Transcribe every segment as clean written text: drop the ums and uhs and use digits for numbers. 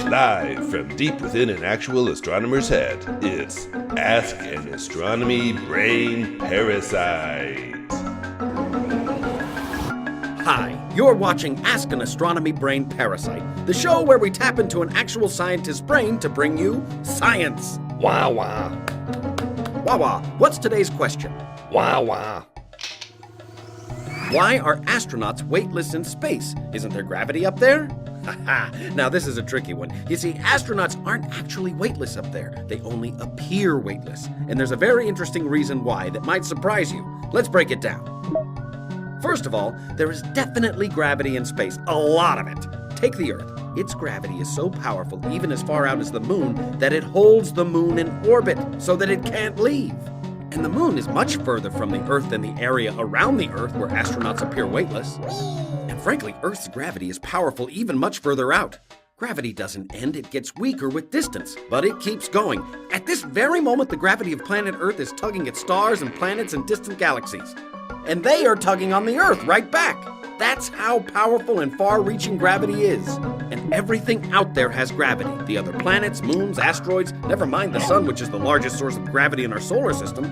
Live from deep within an actual astronomer's head, it's Ask an Astronomy Brain Parasite. Hi, you're watching Ask an Astronomy Brain Parasite, the show where we tap into an actual scientist's brain to bring you science. Wah wah. Wah wah, what's today's question? Wah wah. Why are astronauts weightless in space? Isn't there gravity up there? Now this is a tricky one. You see, astronauts aren't actually weightless up there. They only appear weightless. And there's a very interesting reason why that might surprise you. Let's break it down. First of all, there is definitely gravity in space, a lot of it. Take the Earth. Its gravity is so powerful, even as far out as the moon, that it holds the moon in orbit so that it can't leave. And the moon is much further from the Earth than the area around the Earth where astronauts appear weightless. And frankly, Earth's gravity is powerful even much further out. Gravity doesn't end, it gets weaker with distance, but it keeps going. At this very moment, the gravity of planet Earth is tugging at stars and planets and distant galaxies. And they are tugging on the Earth right back. That's how powerful and far-reaching gravity is. And everything out there has gravity. The other planets, moons, asteroids, never mind the sun, which is the largest source of gravity in our solar system.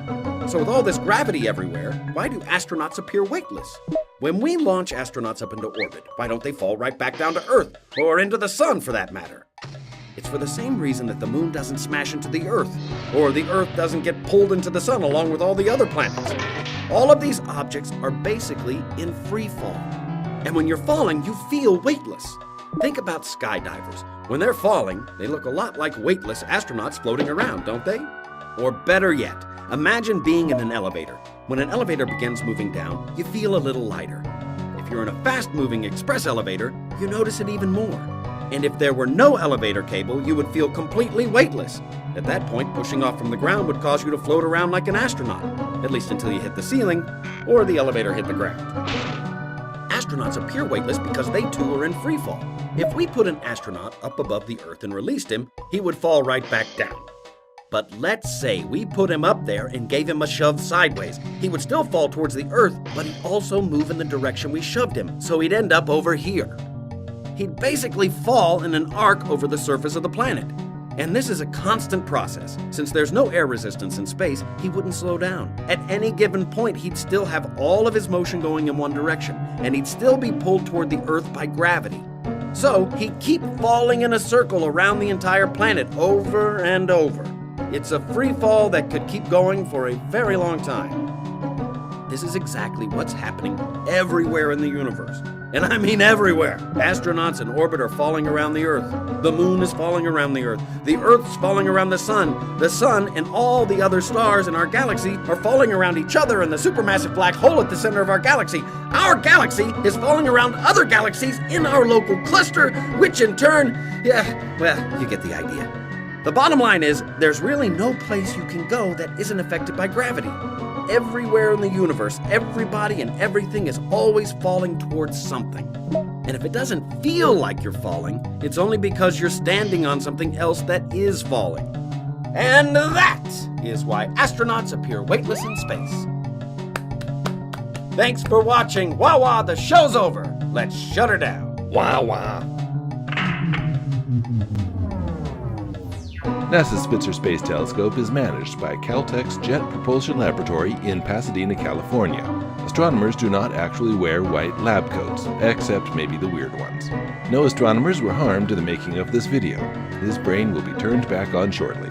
So with all this gravity everywhere, why do astronauts appear weightless? When we launch astronauts up into orbit, why don't they fall right back down to Earth, or into the sun for that matter? It's for the same reason that the moon doesn't smash into the Earth, or the Earth doesn't get pulled into the sun along with all the other planets. All of these objects are basically in free fall. And when you're falling, you feel weightless. Think about skydivers. When they're falling, they look a lot like weightless astronauts floating around, don't they? Or better yet, imagine being in an elevator. When an elevator begins moving down, you feel a little lighter. If you're in a fast-moving express elevator, you notice it even more. And if there were no elevator cable, you would feel completely weightless. At that point, pushing off from the ground would cause you to float around like an astronaut, at least until you hit the ceiling or the elevator hit the ground. Astronauts appear weightless because they too are in free fall. If we put an astronaut up above the Earth and released him, he would fall right back down. But let's say we put him up there and gave him a shove sideways. He would still fall towards the Earth, but he'd also move in the direction we shoved him, so he'd end up over here. He'd basically fall in an arc over the surface of the planet. And this is a constant process. Since there's no air resistance in space, he wouldn't slow down. At any given point, he'd still have all of his motion going in one direction, and he'd still be pulled toward the Earth by gravity. So he'd keep falling in a circle around the entire planet over and over. It's a free fall that could keep going for a very long time. This is exactly what's happening everywhere in the universe. And I mean everywhere. Astronauts in orbit are falling around the Earth. The moon is falling around the Earth. The Earth's falling around the sun. The sun and all the other stars in our galaxy are falling around each other in the supermassive black hole at the center of our galaxy. Our galaxy is falling around other galaxies in our local cluster, which in turn, you get the idea. The bottom line is, there's really no place you can go that isn't affected by gravity. Everywhere in the universe, everybody and everything is always falling towards something. And if it doesn't feel like you're falling, it's only because you're standing on something else that is falling. And that is why astronauts appear weightless in space. Thanks for watching. Wah wah, the show's over. Let's shut her down. Wah wah. NASA's Spitzer Space Telescope is managed by Caltech's Jet Propulsion Laboratory in Pasadena, California. Astronomers do not actually wear white lab coats, except maybe the weird ones. No astronomers were harmed in the making of this video. His brain will be turned back on shortly.